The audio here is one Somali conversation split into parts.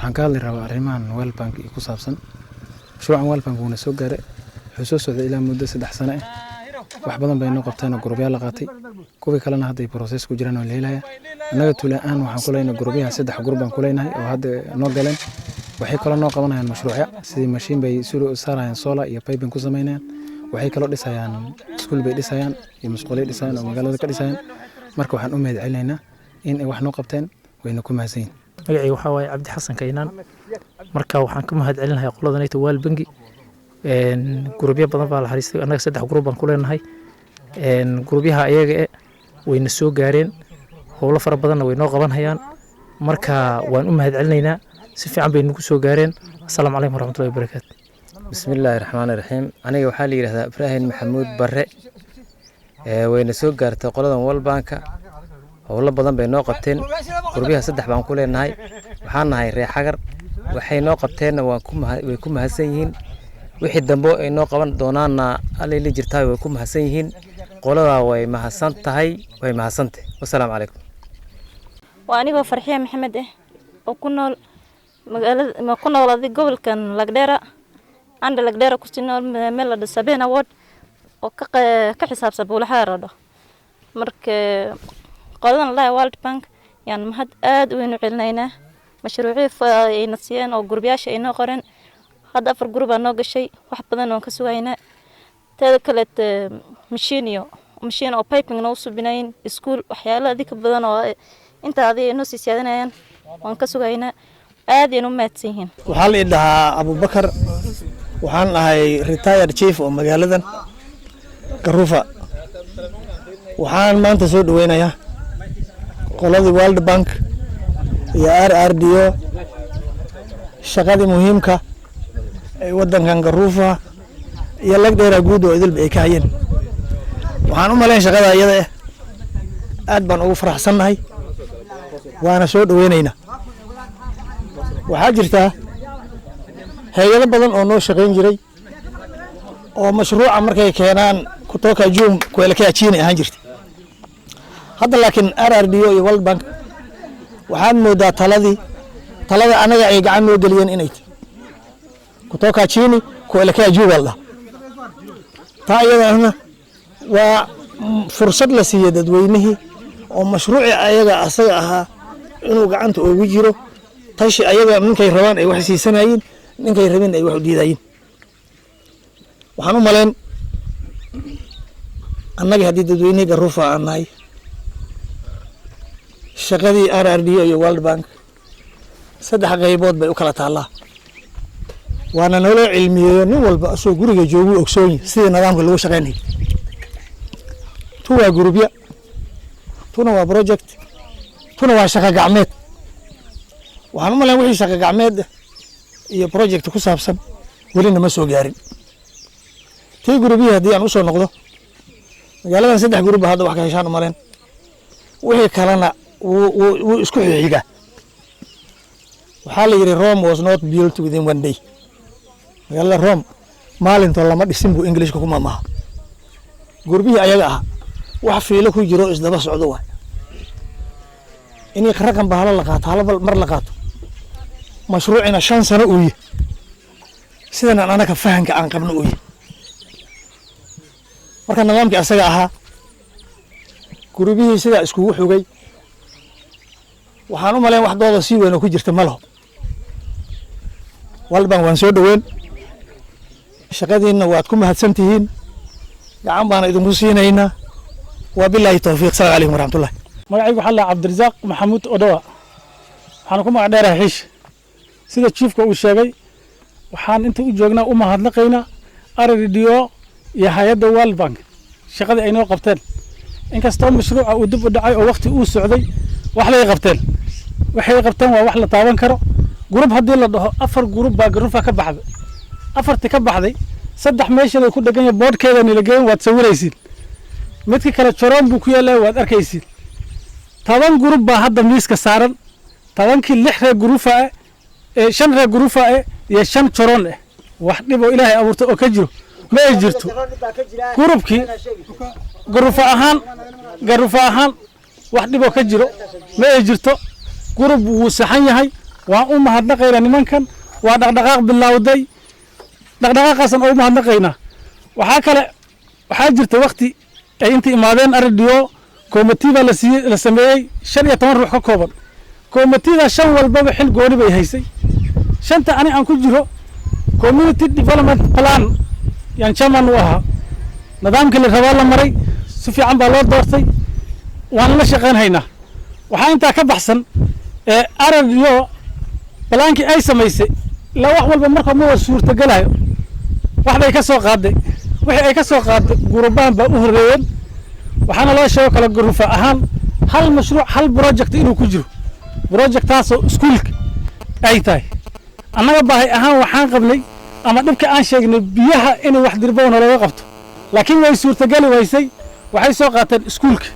waxaan ka hadli rabaa arrimahan World Bank ku saabsan mashruucan World Bank wuxuu soo gaaray wuxuu soo socday ilaa muddo 3 sano ah wax badan bay noo qabteen oo gurubyaal la qaatay kuwii kalena hadda process ku jiraan oo leeyahay anaga tuulaan waxaan ku leenahay gurubyaha 3 gurub baan ku leenahay oo hadda noo galeen waxay kala noo qabanayaan mashruucya sidii machine bay soo saarayaan solar iyo piping ku sameeyaan waxay kala dhisayaan school bay dhisayaan iyo musqulay dhisayaan oo magaalada ka dhisayaan marka waxaan u mahadcelinaynaa in ay wax noo qabteen wayna ku mahadsan magacaygu waxa waaye Cabdi Xasan Kaynaan marka waxaan ka mahadcelinahay qoladanayta World Bank gurubyo badan baa la xariistay anaga 3 gurub baan ku leenahay gurubyaha ayaga wayna soo gaareen howlo fara badanna way noo qaban hayaan marka waan u mahadcelinaynaa si fiican bay nagu soo gaareen assalaamu calaykum waraxmatullaahi wabarakaatuh bismillaahir rahmaanir rahiim aniga waxa la yiraahdaa Ibrahim Maxamuud Barre wayna soo gaartay qoladan World Bank howlo badan bay noo qabteen gurubyaha 3 baan ku leenahay waxaan nahay reer xagar waxay noo qabteen way ku mahadsan yihiin wixii dambe ay noo qaban doonaana alay jirtaa way ku mahadsan yihiin qolada way mahadsan tahay way mahadsantay wassalaamu calaykum waa aniga Farxiya Maxamed oo ku nool magaalada ku noolaaday gobolkan Lagdheera anda Lagdheera ku nool meel la Sabeen Award oo ka xisaabsan buulaha rado marka qoladan la World Bank yaan mahad aad u weyn u celinaynaa mashruucii ay nasiyeen oo gurubyaasha ay noo qoreen hadda 4 gurub aan noo gashay wax badan oo ka sugaynaa teeda kale machine oo piping noo subinayn school waxyaalo adika badan oo inta adii noo siyaadinayaan waan ka sugaynaa aad inuu maadsan yihiin waxaa la idhahaa Abubakar waxaan ahay retired chief oo magaaladan Garuufa waxaan maanta soo dhaweynayaa qoladii World Bank iyo RRDO shaqadii muhiimka ay wadankan Garuufa iyo Lagdheera guud oo idil bay ka hayeen waxaan u maleyn shaqada iyada aad baan ugu faraxsanahay waana soo dhaweynaynaa waxaa jirta hay'ado badan oo noo shaqeyn jiray oo mashruuca markay keenaan kutoka jum kuelekea chini ahaan jirtay hadda laakiin RRDO iyo World Bank waxaan moodaa talada anaga ay gacan noo galiyeen inay kutoka chini kuelekea juu walda taa iyadana waa fursad la siiyay dadweynaha oo mashruuci ayaga asaga ahaa inuu gacanta ugu jiro tashi ayaga ninkay rabaan ay wax siisanayeen ninkay rabeen ay wax u diidayeen waxaan u maleyn annaga hadii dadweynaha Garuufa aan nahay shaqadii RRDO iyo World Bank 3 qaybood bay u kala taalaa waana nolol cilmiyeed nin walba soo guriga joogo ogsoon sida nidaamka lagu shaqeynay tuwa gurubya tuna waa project tuna waa shaqo gacmeed waxaan u maleyn wixii shaqo gacmeed iyo project ku saabsan wali nama soo gaarin tii gurubya hadii aan u soo noqdo magaaladan 3 gurub hadda wax ka heshaan u maleyn wixii kalena uu isku xiga waxaa la yiri Rome was not built within one day magaalada Rome maalinta lama dhisin buu English ku maamaha gurbihi ayaga ah wax fiilo ku jiro isdaba socdo waa inay qaraqan bahalo la qaato hal mar la qaato mashruucina 5 sano uu yahay sidana anaka fahanka aan qabno uu yahay marka nidaamkii asaga ahaa gurbihi sida isku xugay waxaan u maleyn wax dooda si weyn oo ku jirta malaho World Bank waan soo dhaweyn shaqadiina waad ku mahadsantihiin gacan baan idinku siinaynaa wa billahi tawfiiq salaamu alaykum waraxmatullahi magacaygu waxa la Cabdirasaaq Maxamuud Odowa waxaan ku magac dheerahay xiish sida chiefka uu sheegay waxaan inta u joognaa u mahadnaqaynaa RRDO iyo hay'adda World Bank shaqada ay noo qabteen inkastoo mashruuca uu dib u dhacay oo waqti uu socday wax la qabteen waxay qabteen waa wax la taaban karo group hadii la dhaho 4 group baa Garuufa ka baxday 4 ka baxday 3 meesha ay ku dhagan yahay boardkeeda la geeyay waad sawiraysiin midka kale Choron buu ku yeelay waad arkaysiin 10 group baa hadda miiska saaran 10kii 6 reer Garuufa 5 reer Garuufa iyo 5 Choron wax dhib oo Ilaahay abuurtay oo ka jiro ma ay jirto groupkii Garuufa ahaan wax dhib oo ka jiro ma ay jirto group wuu saxan yahay waan u mahadnaqaynaa nimankan waa dhaqdhaqaaq bilowday dhaqdhaqaaqaasan oo u mahadnaqaynaa waxaa jirta waqti ay inta imaadeen RDO koomitiida la sameeyey 15 ruux ka kooban koomitiida 5 walbaba xil gooni bay haysay shanta ani aan ku jiro community development plan yan chairman u ahaa nidaamka la rabaa la maray si fiican baa loo doortay waan la shaqaynhaynaa waxaa intaa ka baxsan RDO balaankii ay samaysay la wax walba marka ma suurtagalayo wax bay ka soo qaaday wixii ay ka soo qaaday gurubaan baa u horeeyeen waxaana loo sheego kala gurufa ahaan hal mashruuc hal project inuu ku jiro projectaasoo iskuulka ay tahay annaga baahay ahaan waxaan qabnay ama dhibka aan sheegnay biyaha inuu wax dirboona looga qabto laakiin way suurtagali waysay waxay soo qaateen iskuulka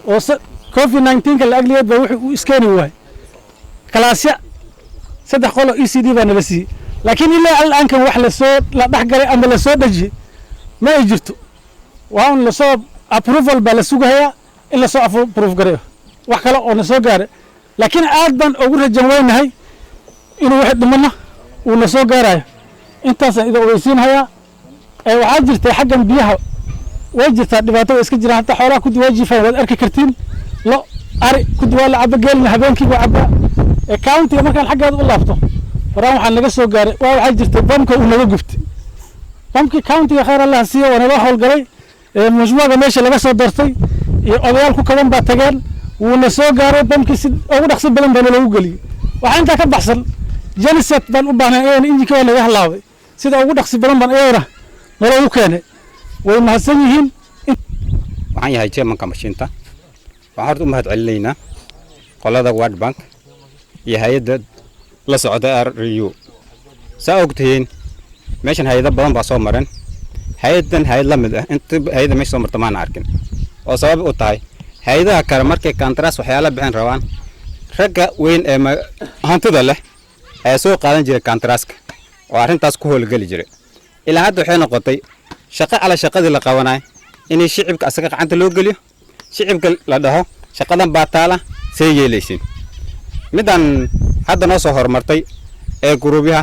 oo COVID-19 la agliyeed baa wuxuu u iskeeni waayay kalaasya 3 qolo ECD baa nala siiyey laakiin ilaa al'aankan wax la dhexgalay ama la soo dhajiyey ma ay jirto waa un la soo approval baa la sugayaa in la soo approve gareeyo wax kale oo na soo gaaray laakiin aad baan ugu rajan weynahay inuu wax dhimana uu na soo gaarayo intaasaan idin ogeysiinhayaa waxaa jirtay xaggan biyaha way jirtaa dhibaato way iska jiraan hataa xoolaha ku diwaajifaan waad arki kartiin lo ari ku diwaa la caba geelina habeenkii buu cabaa countiga markaan xaggeeda u laabto waraan waxaa naga soo gaaray waxaa jirtay bamka uu naga guftay bamkii countiga khayr allah siiyo waa nala howlgalay majmuucada meesha laga soo doortay iyo odayaal ku kaban baa tageen wuuna soo gaaray bamkii si ugu dhaqso badan baa loogu geliyey waxaa intaa ka baxsan janiset baan u baahnay iyagana injinka waa naga halaabay sida ugu dhaqsi badan baan iyagana naloogu keenay way mahadsan yihiin waxaan yahay chairmanka mashiinta waxaan horta u mahad celinaynaa qolada World Bank iyo hay'adda la socda RU saa ogtihiin meeshan hay'ado badan baa soo mareen hay'adan hay'ad la mid ah inta hay'ada meesha soo marta maan arkin oo sabab u tahay hay'adaha kale markay contract waxyaalo bixin rabaan ragga weyn ee hantida leh ay soo qaadan jiray contractka oo arrintaas ku howlgali jiray ilaa hadda waxay noqotay shaqo ala shaqadii la qabanay inay shicibka asaga gacanta loo geliyo shicibka la dhaho shaqadan baa taala say yeelaysin midan hadda noo soo hormartay ee guruubyaha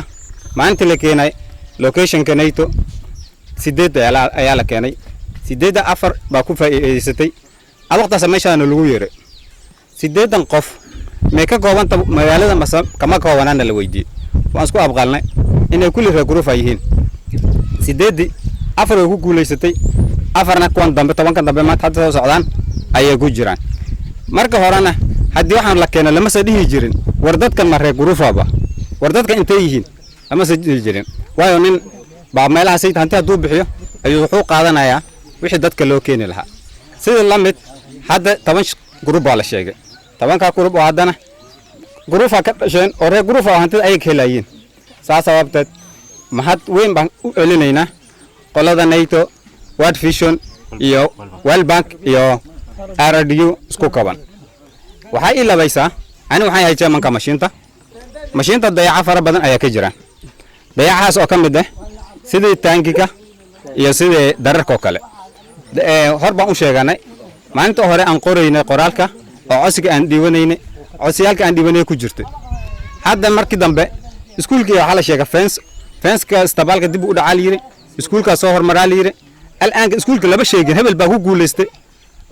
maalintii la keenay location-ka NATO 8 ayaa la keenay 4 baa ku faa'iideysatay waqtaas meeshaana lagu yeeray 8 qof may ka koobanta magaalada Masam kama koobanaana la weydiiyay waan isku abqalnay inay kulli reer guruuf yihiin 4 way ku guuleysatay 4na kuwan dambe 10 dambe maanta hadda soo socdaan ayay ku jiraan marka horena haddii waxaan la keenay lama soo dhihi jirin war dadkan ma reer guruufaba war dadka intay yihiin lama soo dhihi jirin waayo nin baa meelaha sayid hanti hadduu bixiyo ayuu wuxuu qaadanayaa wixii dadka loo keeni lahaa sida la mid hadda 10 gruub baa la sheegay 10ka gruub oo haddana gruufa ka dhasheen oo reer guruufa hantida ay helayeen saas sababteed mahad weyn baan u celinaynaa qolada NATO World Vision iyo World Bank iyo RDU isku kaban waxay ilabaysaa ani waxaan yahay chairmanka mashiinta dayaca fara badan ayaa ka jira dayacaas oo ka mid ah sidii taangiga iyo sidii dararka kale hor baan u sheeganay maalinta hore aan qoraynay qoraalka oo codsiga aan diiwanaynay codsiyaalka aan diiwanay ku jirtay hadda markii dambe iskuulkii waxa la sheegay fence-ka istabalka dib u dhacal yiri iskuulka soo hormaral yiri al'aanka iskuulka laba sheegin hebel baa ku guuleystay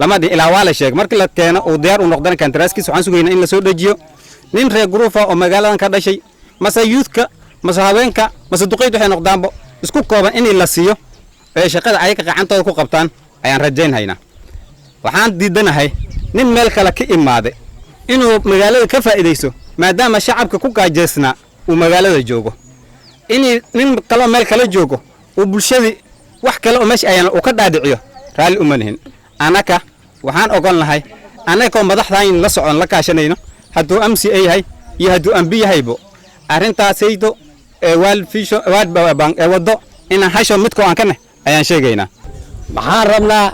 lama dhig ilaa waa la sheeg markii la keeno oo diyaar u noqdan kantaraaskiisa waxaan sugaynaa in la soo dhajiyo nin reer guruufa oo magaaladan ka dhashay mase youthka mase haweenka mase duqeyd waxay noqdaanba isku kooban in la siiyo ee shaqada ay ka gacantooda ku qabtaan ayaan rajaynaynaa waxaan diidanahay nin meel kale ka imaaday inuu magaalada ka faa'iideyso maadaama shacabka ku gaajeysnaa uu magaalada joogo nin kale meel kale joogo oo bulshadii wax kale oo meesha ayaan u ka dhaadhiciyo raali uma lihin anaka waxaan ogon lahay anaka madaxdaan la socon la kaashanayno hadduu MCA yahay iyo hadduu MB yahaybo arrintaasaydo World Vision World Bank wado inaan hasho midko aan kana ayaan sheegaynaa maxaan rabnaa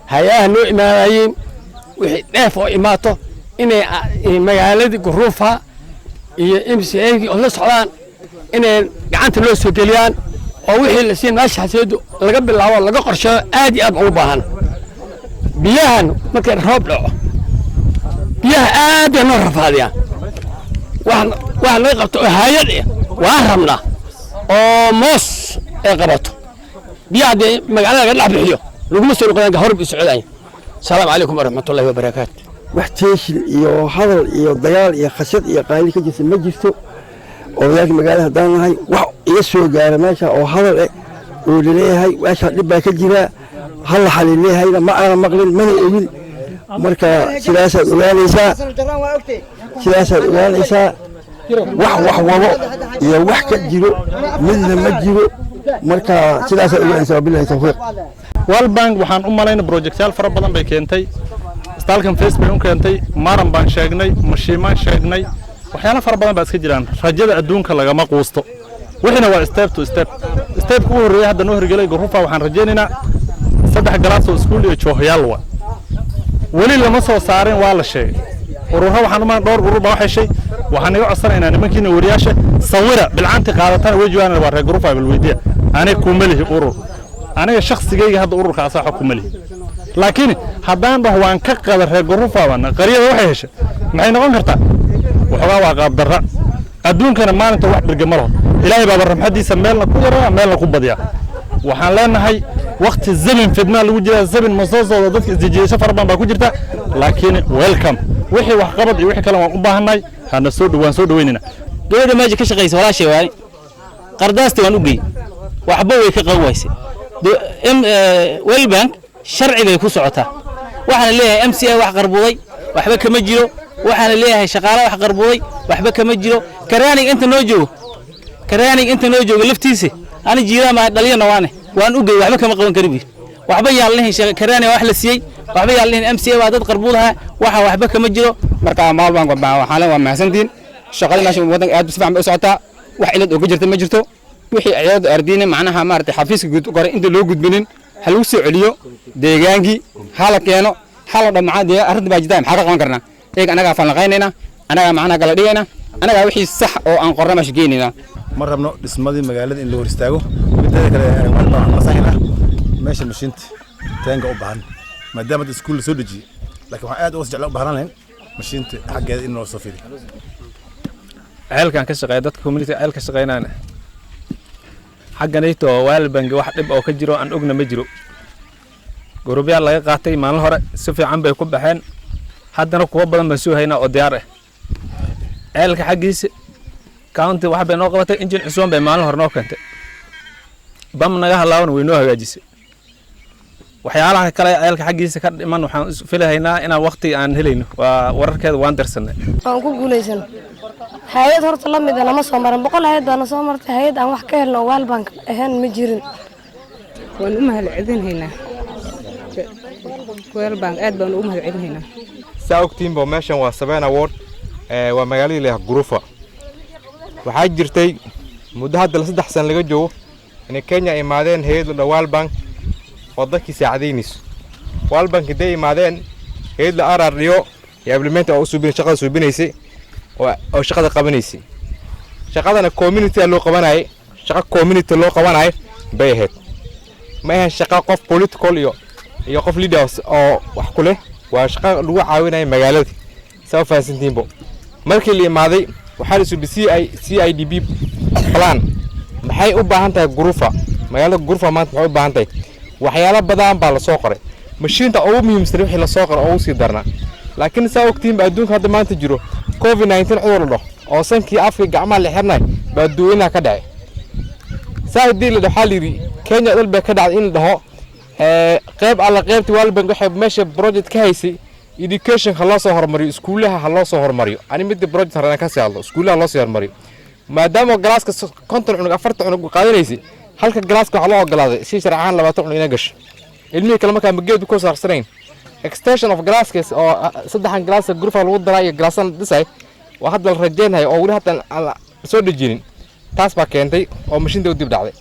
hayaha noo imaanayeen wixii dheef oo imaato inay magaaladii guruufa iyo MCA-gii oo la socdaan inay gacanta loo soo geliyaan oo wixii la siin meeshaasaydo laga bilaabo laga qorsheeyo aad iyo aad u baahan biyahan markay roob dhaco biyaha aad noo rafaadiyaan wax laga qabto oo hay'ad waa rabnaa oo moos ay qabato biyaha magaalada laga dhex bixiyo laguma soo noqdaan horb u socdaan السلام عليكم ورحمة الله وبركاته وحتيش iyo hadal iyo dagaal iyo khashad iyo qaali ka jirta ma jirto oo yaak magaalada hadaan nahay wax iga soo gaara meesha oo hadal oo leeyahay waxa dib baa ka jira hal xal leeyahay ma aan maqlin mana ogin marka sidaas aad ogaanaysaa wax wado iyo wax ka jiro midna ma jiro marka sidaas aad ogaanaysaa billahi tawfiiq World Bank waxaan u malaynaa projectyaal fara badan bay keentay istalkan Facebook u keentay maran baan sheegnay mashiimaan sheegnay waxyaalo fara badan baa iska jiraan rajada adduunka lagama quusto wixina waa step to step ku horeeyay hadda noo hirgelay Garufa waxaan rajaynaynaa 3 galaas oo iskuul iyo joohyaal wali lama soo saareen waa la sheegay ururo waxaan u dhowr urur baa waxay waxaan iga codsanaynaa nimankiina wariyaasha sawira bilcaanti qaadataan wejigaana waa reer Garufa balweydiya aanay ku malihi urur aniga shakhsigayga hadda ururka asaa xukuma leh laakiin haddaan dhaho waan ka qadar reer Garufa bana qariyada waxay heshay maxay noqon kartaa waxoogaa waa qaab darra adduunkana maalinta wax birgama laho ilaahay baa raxmadiisa meelna ku yaraa meelna ku badiyaa waxaan leenahay waqti zaman fidna lagu jira zaman masooso dadka isjijeesho fara badan baa ku jirta laakiin welcome wixii wax qabad iyo wixii kale waan u baahanay hana soo dhaweynina dowladda maaji ka shaqeysa walaashay waay qardaasta waan u geey waxba way ka qawaysay World Bank sharci bay ku socotaa waxaan leeyahay MCA wax qarbuday waxba kama jiro waxaan leeyahay shaqaale wax qarbuday waxba kama jiro karaanig inta noo joogo laftiisa ani jiirama dhaliyana waan u geey waxba kama qaban karibi waxba yaan leeyahay karaanig wax la siiyay waxba yaan leeyahay MCA waa dad qarbudaha waxba kama jiro marka maal baan waxaan waa mahadsantiin shaqada meesha wadanka aad si fiican bay u socotaa wax ilad uga jirta ma jirto wixii ayada ardiina macnaha maartay xafiiska guud qore inta loo gudbinin hal uu soo celiyo deegaankii hala keeno hala dhamacaad arrinta baa jidaan maxaa ka qaban karnaa eeg anaga falanqaynayna anaga macnaha kala dhigayna anaga wixii sax oo aan qorna maash geynayna ma rabno dhismadii magaalada in la hor istaago midda kale waan masaxina meesha mashiinta taanka u baahan maadaama iskuul soo dhajiyo laakiin waxaan aad u jeclaa u baahan lahayn mashiinta xaggeeda in loo soo fiiriyo ceelkan ka shaqeeya dadka community ceelka shaqeynayna xagganayto World Bank wax dhib oo ka jiro aan ogna ma jiro gurubyaal laga qaatay maalin hore si fiican bay ku baxeen haddana kuwa badan baan soo haynaa oo diyaar ah ceelka xaggiisa county wax bay noo qabatay engine cusub bay maalin hore noo keentay bam naga halaawan way noo hagaajisay waxyaalaha kale ceelka xaggiisa ka dhiman waxaan filahaynaa inaan waqti aan helayno waa wararkeeda waan darsanay aan ku guuleysan hay'ad horta la mid ah lama soo marin 100 hay'ad baan soo martay hay'ad aan wax ka helno World Bank ahaan ma jirin waan u mahadcelinaynaa World Bank aad baan u mahadcelinaynaa saawgtiinbo meeshan waa 7 award waa magaalada leh Garufa waxaa jirtay muddo hadda 3 sano laga joogo in Kenya imaadeen hay'ad World Bank oo dadkii saacideynayso World Bank day imaadeen hay'ad RRDO iyo implement oo shaqada suubinaysay oo shaqada qabanaysay shaqadana community loo qabanay shaqa community loo qabanay bay ahayd ma aha shaqa qof political iyo qof leaders oo wax ku leh waa shaqa lagu caawinayo magaalada soo faasintiinbo markii la imaaday waxaa la soo CIDB plan maxay u baahan tahay Garufa magaalada Garufa maanta maxay u baahan tahay waxyaalo badan baa la soo qoray mashiinta ugu muhiimsan wixii la soo qoray oo si darna laakiin saa ogtiin adduunka hadda maanta jiro COVID-19 cudur la dhaho oo sankii Afrika gacmaha la xirnay baa duwayna ka dhacay saadii la dhaxal yiri Kenya dalba ka dhacay in la dhaho qayb alla qaybtii World Bank waxay meesha project ka haysay education la soo hormariyo iskuulaha la soo hormariyo ani mid project harana ka saalo iskuulaha la soo hormariyo maadaama galaaska 50 cunug 40 cunug qaadanaysay halka galaaska waxa loo ogolaaday si sharcaan 20 cunug ina gasho ilmihi kale markaa mageedu ku saarsaneen extension of glasses oo 3 glass Garufa lagu daray glassan dhisay waa hadda la rajeenayo oo wali hadda soo dhajinin taas baa keentay oo mashiinta u dib dhacday